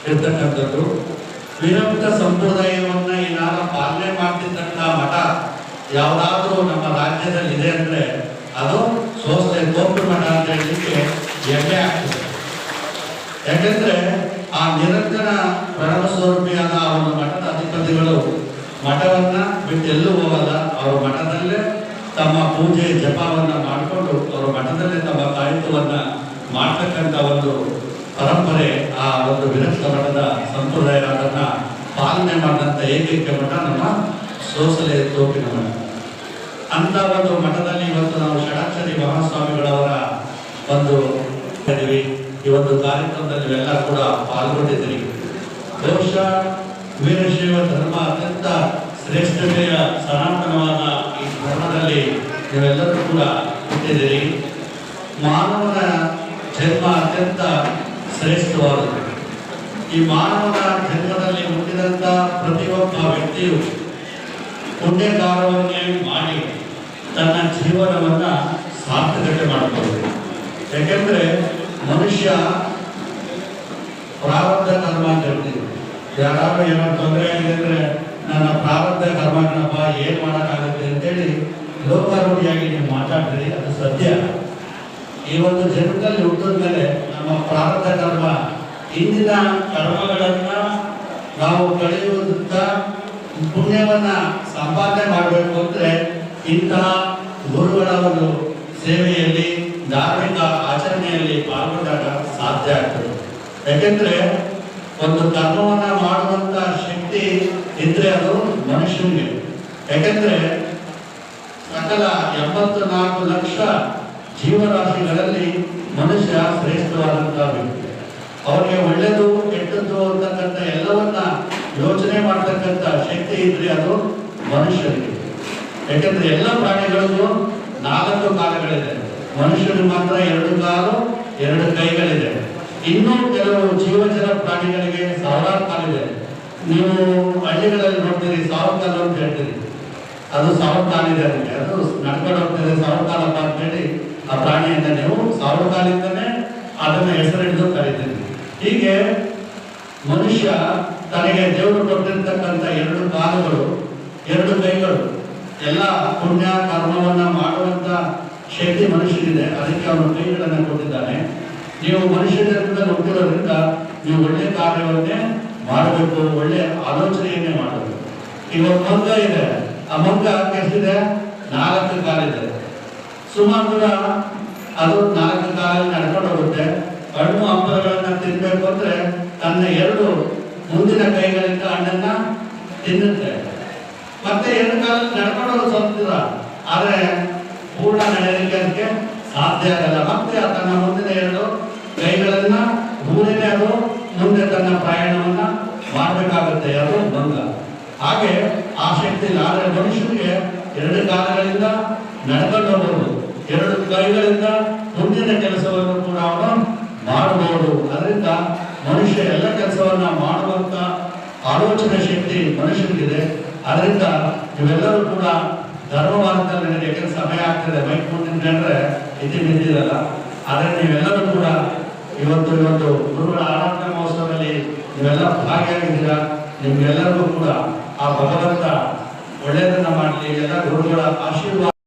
ಇರ್ತಕ್ಕಂಥದ್ದು. ವಿರಕ್ತ ಸಂಪ್ರದಾಯವನ್ನ ಈಗಾಗ ಪಾಲನೆ ಮಾಡ್ತಿದ್ದಂಥ ಮಠ ಯಾವುದಾದ್ರೂ ನಮ್ಮ ರಾಜ್ಯದಲ್ಲಿ ಇದೆ ಅಂದ್ರೆ ಅದು ಸೋಸಲೆ ತೋಪು ಮಠ ಅಂತ ಹೇಳಲಿಕ್ಕೆ ಹೆಮ್ಮೆ ಆಗ್ತದೆ. ಯಾಕಂದ್ರೆ ಆ ನಿರಂತರ ಪ್ರಣವ ಸ್ವರೂಪಿಯಾದ ಒಂದು ಮಠದ ಅಧಿಪತಿಗಳು ಮಠವನ್ನ ಬಿಟ್ಟು ಎಲ್ಲೂ ಹೋಗಲ್ಲ. ಅವರ ಮಠದಲ್ಲೇ ತಮ್ಮ ಪೂಜೆ ಜಪವನ್ನ ಮಾಡಿಕೊಂಡು ಅವರ ಮಠದಲ್ಲೇ ತಮ್ಮ ಕಾಯಿತ್ಯವನ್ನ ಮಾಡ್ತಕ್ಕಂಥ ಒಂದು ಪರಂಪರೆ ಆ ಒಂದು ವಿರಕ್ತ ಮಠದ ಸಂಪ್ರದಾಯ ಅದನ್ನ ಪಾಲನೆ ಮಾಡಿದಂಥ ಏಕೈಕ ಮಠ ನಮ್ಮ ಸೋಸಲೆ ತೋಪಿನ ಮಠ. ಅಂತ ಒಂದು ಮಠದಲ್ಲಿ ಇವತ್ತು ನಾವು ಷಡಾಕ್ಷರಿ ಮಹಾಸ್ವಾಮಿಗಳವರ ಒಂದು ಈ ಒಂದು ಕಾರ್ಯಕ್ರಮದಲ್ಲಿ ನೀವೆಲ್ಲ ಕೂಡ ಪಾಲ್ಗೊಂಡಿದ್ದೀರಿ. ಬಹುಶಃ ವೀರಶೈವ ಧರ್ಮ ಅತ್ಯಂತ ಶ್ರೇಷ್ಠತೆಯ ಸನಾತನವಾದ ಈ ಧರ್ಮದಲ್ಲಿ ನೀವೆಲ್ಲರೂ ಕೂಡ ಹುಟ್ಟಿದ್ದೀರಿ. ಮಾನವನ ಜನ್ಮ ಅತ್ಯಂತ ಶ್ರೇಷ್ಠವಾದದ್ದು. ಈ ಮಾನವನ ಜನ್ಮದಲ್ಲಿ ಹುಟ್ಟಿದಂಥ ಪ್ರತಿಯೊಬ್ಬ ವ್ಯಕ್ತಿಯು ಪುಣ್ಯ ಕಾರ್ಯವನ್ನೇ ಮಾಡಿ ತನ್ನ ಜೀವನವನ್ನ ಸಾರ್ಥಕತೆ ಮಾಡಿಕೊಳ್ಳಬೇಕು. ಯಾಕೆಂದ್ರೆ ಮನುಷ್ಯ ಪ್ರಾರಬ್ಧ ಕರ್ಮ ಅಂತ ಹೇಳ್ತೀವಿ. ಯಾರಾದ್ರೂ ಏನಾದ್ರು ತೊಂದರೆ ಆಗಿದೆ ಅಂದ್ರೆ ನನ್ನ ಪ್ರಾರಬ್ಧ ಕರ್ಮಗಳಪ್ಪ ಏನ್ ಮಾಡೋಕ್ಕಾಗುತ್ತೆ ಅಂತೇಳಿ ಲೋಕಾರೂಢಿಯಾಗಿ ನೀವು ಮಾತಾಡ್ತೀರಿ, ಅದು ಸತ್ಯ. ಈ ಒಂದು ಜನ್ಮದಲ್ಲಿ ಹುಟ್ಟಿದ ಮೇಲೆ ನಮ್ಮ ಪ್ರಾರಬ್ಧ ಕರ್ಮ ಇಂದಿನ ಕರ್ಮಗಳನ್ನ ನಾವು ಕಳೆಯುವುದಕ್ಕ ಪುಣ್ಯವನ್ನ ಸಂಪಾದನೆ ಮಾಡಬೇಕು ಅಂದ್ರೆ ಇಂತಹ ಗುರುಗಳ ಒಂದು ಸೇವೆಯಲ್ಲಿ ಧಾರ್ಮಿಕ ಆಚರಣೆಯಲ್ಲಿ ಪಾಲ್ಗೊಂಡಾಗ ಸಾಧ್ಯ ಆಗ್ತದೆ. ಯಾಕೆಂದ್ರೆ ಒಂದು ಕರ್ಮವನ್ನ ಮಾಡುವಂತ ಶಕ್ತಿ ಇದ್ರೆ ಅದು ಮನುಷ್ಯನಿಗೆ. ಯಾಕೆಂದ್ರೆ ಸಕಲ 84 ಲಕ್ಷ ಜೀವರಾಶಿಗಳಲ್ಲಿ ಮನುಷ್ಯ ಶ್ರೇಷ್ಠವಾದಂತಹ ವ್ಯಕ್ತಿ. ಅವರಿಗೆ ಒಳ್ಳೆಯದು ಕೆಟ್ಟದ್ದು ಅಂತಕ್ಕಂಥ ಎಲ್ಲವನ್ನ ಯೋಚನೆ ಮಾಡ್ತಕ್ಕಂಥ ಶಕ್ತಿ ಇದ್ರೆ ಅದು ಮನುಷ್ಯನಿಗೆ. ಯಾಕೆಂದ್ರೆ ಎಲ್ಲ ಪ್ರಾಣಿಗಳಿಗೂ 4 ಕಾಲುಗಳಿದೆ, ಮನುಷ್ಯನಿಗೆ ಮಾತ್ರ 2 ಕಾಲು 2 ಕೈಗಳಿದೆ. ಇನ್ನೂ ಕೆಲವು ಜೀವಜಲ ಪ್ರಾಣಿಗಳಿಗೆ 1000 ಕಾಲಿದೆ. ನೀವು ಹಳ್ಳಿಗಳಲ್ಲಿ ನೋಡ್ತೀರಿ 1000 ಕಾಲು ಅಂತ ಹೇಳ್ತೀರಿ, ಅದು 1000 ಕಾಲಿದೆ, ಅದಕ್ಕೆ ಅದು ನಡ್ಕೊಂಡು ಹೋಗ್ತದೆ 1000 ಕಾಲಪ್ಪ ಅಂತ ಹೇಳಿ ಆ ಪ್ರಾಣಿಯಿಂದ ನೀವು 1000 ಕಾಲಿಂದನೇ ಅದನ್ನ ಹೆಸರಿಡಿದು ಕರೀತೀರಿ. ಹೀಗೆ ಮನುಷ್ಯ ತನಗೆ ದೇವರು ಕೊಟ್ಟಿರ್ತಕ್ಕಂಥ 2 ಕಾಲುಗಳು 2 ಕೈಗಳು ಎಲ್ಲ ಪುಣ್ಯ ಕರ್ಮವನ್ನ ಮಾಡುವಂತ ಶಕ್ತಿ ಮನುಷ್ಯನಿದೆ. ಅದಕ್ಕೆ ಅವನು ಕೈಗಳನ್ನು ಕೊಟ್ಟಿದ್ದಾನೆ. ನೀವು ಮನುಷ್ಯ ಜನ್ಮದಲ್ಲಿ ಹುಟ್ಟಿರೋದ್ರಿಂದ ನೀವು ಒಳ್ಳೆ ಕಾರ್ಯವನ್ನೇ ಮಾಡಬೇಕು, ಒಳ್ಳೆ ಆಲೋಚನೆಯನ್ನೇ ಮಾಡಬೇಕು. ಈಗ ಮಂಗ ಇದೆ, ಆ ಮಂಗ ಎಷ್ಟಿದೆ? 4 ಕಾಲಿದೆ. ಸುಮಾರು ದೂರ ಅದು 4 ಕಾಲಲ್ಲಿ ನಡ್ಕೊಂಡು ಹೋಗುತ್ತೆ. ಹಣ್ಣು ಹಂಪಲುಗಳನ್ನ ತಿನ್ಬೇಕು ಅಂದ್ರೆ ತನ್ನ 2 ಮುಂದಿನ ಕೈಗಳಿಂದ ಹಣ್ಣನ್ನ ತಿನ್ನುತ್ತೆ. ಮತ್ತೆ 2 ಕಾಲಲ್ಲಿ ನಡ್ಕೊಂಡು ಹೋಗೋದು ಸ್ವಲ್ಪ ದೂರ, ಆದ್ರೆ ಪೂರ್ಣ ನಡೆಯಲಿಕ್ಕೆ ಅದಕ್ಕೆ ಸಾಧ್ಯ ಆಗಲ್ಲ. ಮತ್ತೆ ತನ್ನ ಮುಂದಿನ 2 ಕೈಗಳನ್ನ ಮೂರನೇ ಅದು ಮುಂದೆ ತನ್ನ ಪ್ರಯಾಣವನ್ನ ಮಾಡಬೇಕಾಗುತ್ತೆ, ಅದು ಮಂಗ. ಹಾಗೆ ಆ ಶಕ್ತಿ ಇಲ್ಲ. ಆದ್ರೆ ಮನುಷ್ಯನಿಗೆ 2 ಕಾಲಗಳಿಂದ ನಡ್ಕೊಂಡು ಹೋಗ್ಬೋದು, 2 ಕೈಗಳಿಂದ ಮುಂದಿನ ಕೆಲಸವನ್ನು ಕೂಡ ಅವನು ಮಾಡಬಹುದು. ಅದರಿಂದ ಮನುಷ್ಯ ಎಲ್ಲ ಕೆಲಸವನ್ನ ಮಾಡುವಂತ ಆಲೋಚನೆ ಶಕ್ತಿ ಮನುಷ್ಯನಿಗಿದೆ. ಅದರಿಂದ ನೀವೆಲ್ಲರೂ ಕೂಡ ಧರ್ಮ ಮಾರ್ಗದಲ್ಲಿ ನನಗೆ ಯಾಕಂದ್ರೆ ಸಮಯ ಆಗ್ತದೆ, ಬೈಕ್ ಮುಂದೆ ಇತಿ ಬಿದ್ದಿರಲ್ಲ. ಆದರೆ ನೀವೆಲ್ಲರೂ ಕೂಡ ಇವತ್ತು ಗುರುಗಳ ಆರಾಧನಾ ಮಹೋತ್ಸವದಲ್ಲಿ ನೀವೆಲ್ಲ ಭಾಗಿಯಾಗಿದ್ದೀರಾ. ನಿಮ್ಗೆಲ್ಲರಿಗೂ ಕೂಡ ಆ ಭಗವಂತ ಒಳ್ಳೆಯದನ್ನ ಮಾಡಲಿ, ಎಲ್ಲ ಗುರುಗಳ ಆಶೀರ್ವಾದ